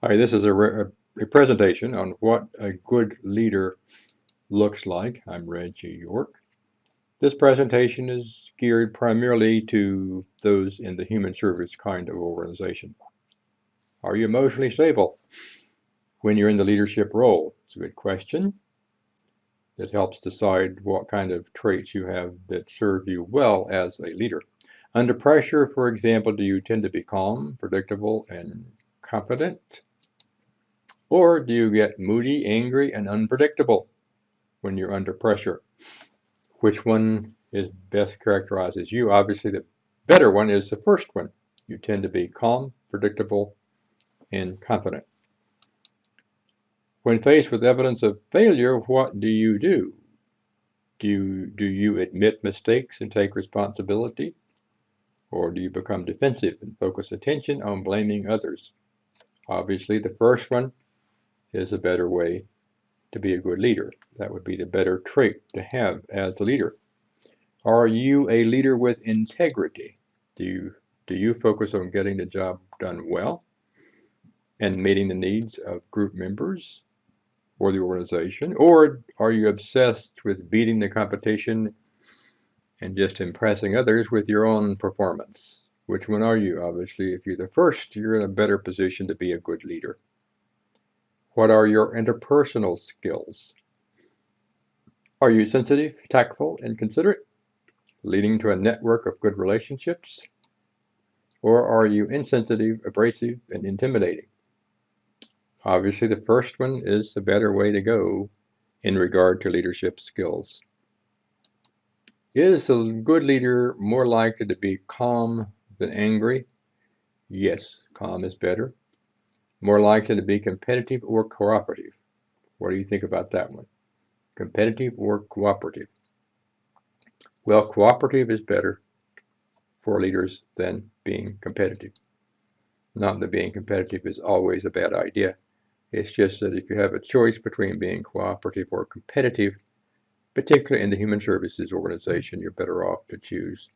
Hi, this is a presentation on what a good leader looks like. I'm Reggie York. This presentation is geared primarily to those in the human service kind of organization. Are you emotionally stable when you're in the leadership role? It's a good question. It helps decide what kind of traits you have that serve you well as a leader. Under pressure, for example, do you tend to be calm, predictable, and confident? Or do you get moody, angry, and unpredictable when you're under pressure? Which one is best characterizes you? Obviously, the better one is the first one. You tend to be calm, predictable, and confident. When faced with evidence of failure, what do you do? Do you admit mistakes and take responsibility? Or do you become defensive and focus attention on blaming others? Obviously, the first one is a better way to be a good leader. That would be the better trait to have as a leader. Are you a leader with integrity? Do you focus on getting the job done well and meeting the needs of group members or the organization? Or are you obsessed with beating the competition and just impressing others with your own performance? Which one are you? Obviously, if you're the first, you're in a better position to be a good leader. What are your interpersonal skills? Are you sensitive, tactful, and considerate, leading to a network of good relationships? Or are you insensitive, abrasive, and intimidating? Obviously, the first one is the better way to go in regard to leadership skills. Is a good leader more likely to be calm than angry? Yes, calm is better. More likely to be competitive or cooperative? What do you think about that one? Competitive or cooperative? Well, cooperative is better for leaders than being competitive. Not that being competitive is always a bad idea. It's just that if you have a choice between being cooperative or competitive, particularly in the human services organization, you're better off to choose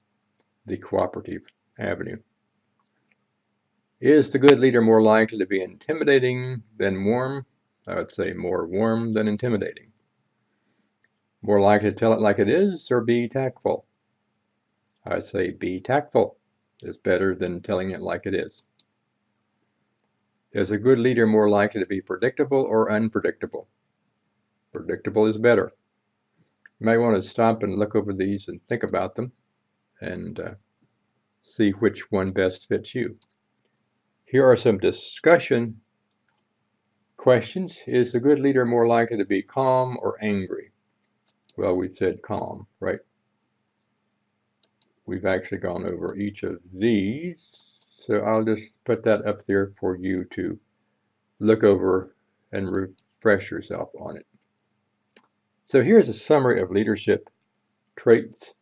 the cooperative avenue. Is the good leader more likely to be intimidating than warm? I would say more warm than intimidating. More likely to tell it like it is or be tactful? I say be tactful is better than telling it like it is. Is a good leader more likely to be predictable or unpredictable? Predictable is better. You might want to stop and look over these and think about them and see which one best fits you. Here are some discussion questions. Is the good leader more likely to be calm or angry? Well, we said calm, right? We've actually gone over each of these, so I'll just put that up there for you to look over and refresh yourself on it. So here's a summary of leadership traits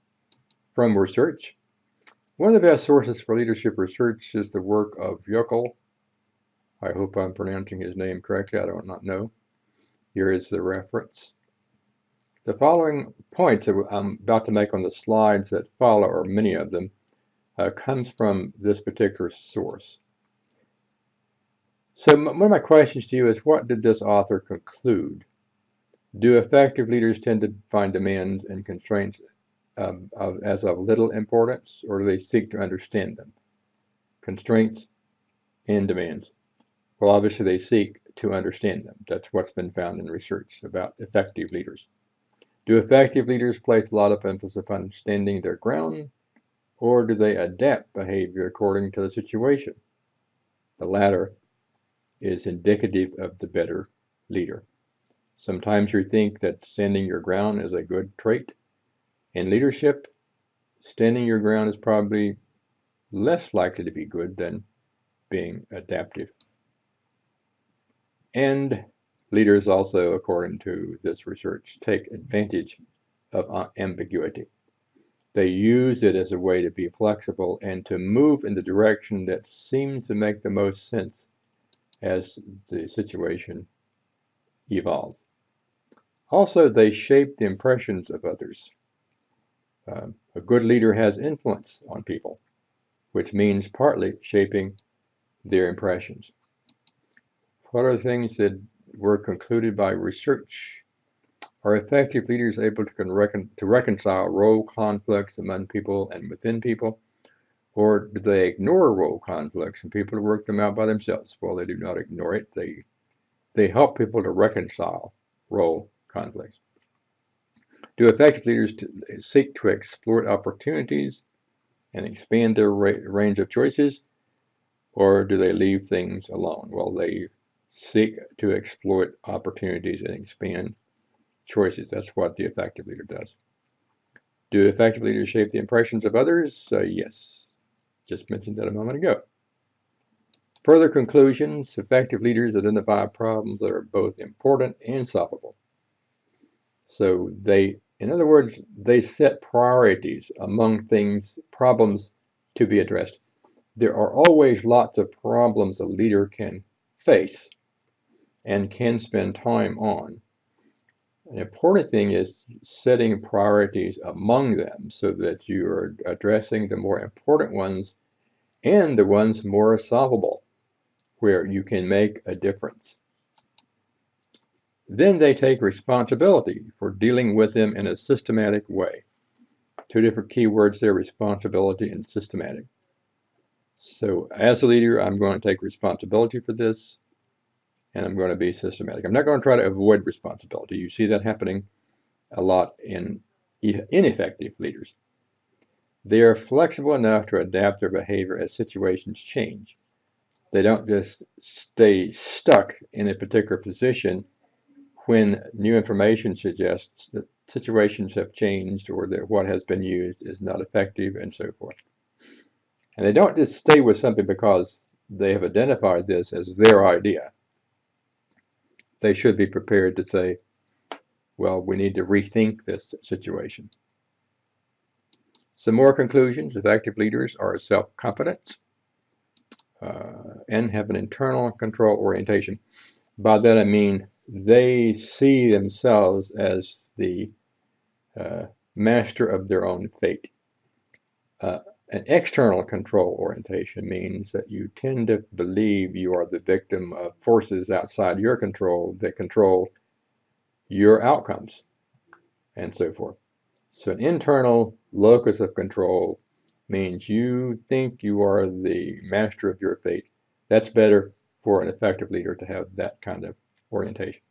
from research. One of the best sources for leadership research is the work of Yuckel. I hope I'm pronouncing his name correctly. I do not know. Here is the reference. The following points that I'm about to make on the slides that follow, or many of them, comes from this particular source. So one of my questions to you is, what did this author conclude? Do effective leaders tend to find demands and constraints as of little importance, or do they seek to understand them? Constraints and demands. Well, obviously they seek to understand them. That's what's been found in research about effective leaders. Do effective leaders place a lot of emphasis upon standing their ground, or do they adapt behavior according to the situation? The latter is indicative of the better leader. Sometimes you think that standing your ground is a good trait. In leadership, standing your ground is probably less likely to be good than being adaptive. And leaders also, according to this research, take advantage of ambiguity. They use it as a way to be flexible and to move in the direction that seems to make the most sense as the situation evolves. Also, they shape the impressions of others. A good leader has influence on people, which means partly shaping their impressions. What are things that were concluded by research? Are effective leaders able to reconcile role conflicts among people and within people? Or do they ignore role conflicts and people work them out by themselves? Well, they do not ignore it. They help people to reconcile role conflicts. Do effective leaders seek to exploit opportunities and expand their range of choices, or do they leave things alone? Well, they seek to exploit opportunities and expand choices. That's what the effective leader does. Do effective leaders shape the impressions of others? Yes. Just mentioned that a moment ago. Further conclusions, effective leaders identify problems that are both important and solvable. So in other words, they set priorities among problems to be addressed. There are always lots of problems a leader can face and can spend time on. An important thing is setting priorities among them so that you are addressing the more important ones and the ones more solvable, where you can make a difference. Then they take responsibility for dealing with them in a systematic way. Two different keywords there, responsibility and systematic. So as a leader, I'm going to take responsibility for this, and I'm going to be systematic. I'm not going to try to avoid responsibility. You see that happening a lot in ineffective leaders. They are flexible enough to adapt their behavior as situations change. They don't just stay stuck in a particular position when new information suggests that situations have changed or that what has been used is not effective and so forth. And they don't just stay with something because they have identified this as their idea. They should be prepared to say, well, we need to rethink this situation. Some more conclusions. Effective leaders are self-confident and have an internal control orientation. By that I mean they see themselves as the master of their own fate. An external control orientation means that you tend to believe you are the victim of forces outside your control that control your outcomes and so forth. So an internal locus of control means you think you are the master of your fate. That's better for an effective leader to have that kind of orientation.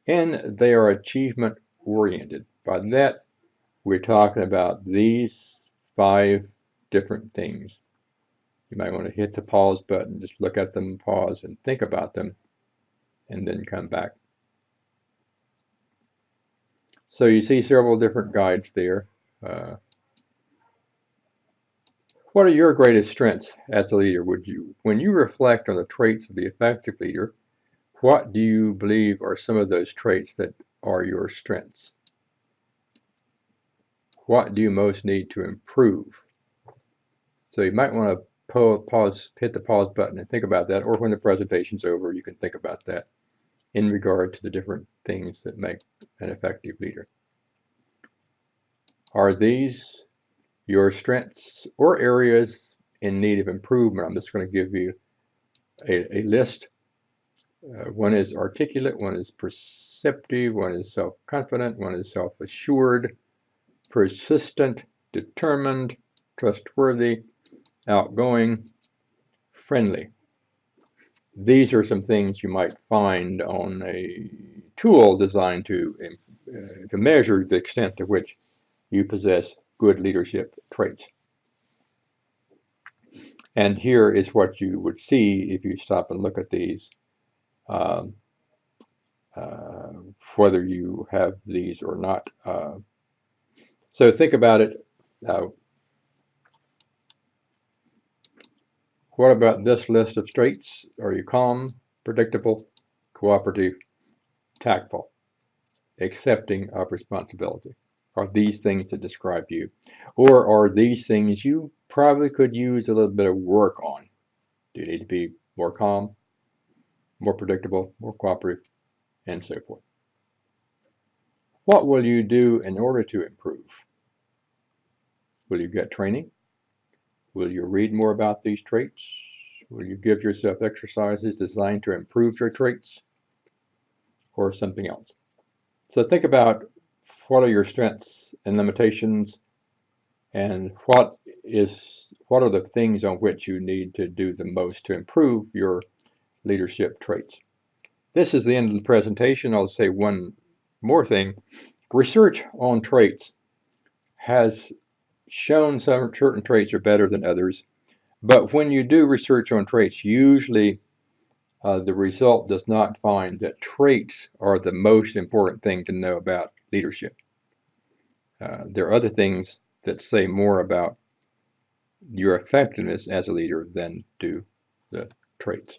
And they are achievement oriented. By that, we're talking about these 5 different things. You might want to hit the pause button, just look at them, pause, and think about them, and then come back. So you see several different guides there. What are your greatest strengths as a leader? When you reflect on the traits of the effective leader, what do you believe are some of those traits that are your strengths? What do you most need to improve? So you might want to pause, hit the pause button and think about that, or when the presentation's over, you can think about that in regard to the different things that make an effective leader. Are these your strengths or areas in need of improvement? I'm just going to give you a list. One is articulate, one is perceptive, one is self-confident, one is self-assured, persistent, determined, trustworthy, outgoing, friendly. These are some things you might find on a tool designed to measure the extent to which you possess good leadership traits. And here is what you would see if you stop and look at these, whether you have these or not. So think about it. What about this list of traits? Are you calm, predictable, cooperative, tactful, accepting of responsibility? Are these things that describe you? Or are these things you probably could use a little bit of work on? Do you need to be more calm, more predictable, more cooperative, and so forth? What will you do in order to improve? Will you get training? Will you read more about these traits? Will you give yourself exercises designed to improve your traits or something else? So think about what are your strengths and limitations, and what are the things on which you need to do the most to improve your leadership traits. This is the end of the presentation. I'll say one more thing. Research on traits has shown some certain traits are better than others, but when you do research on traits, usually the result does not find that traits are the most important thing to know about leadership. There are other things that say more about your effectiveness as a leader than do the traits.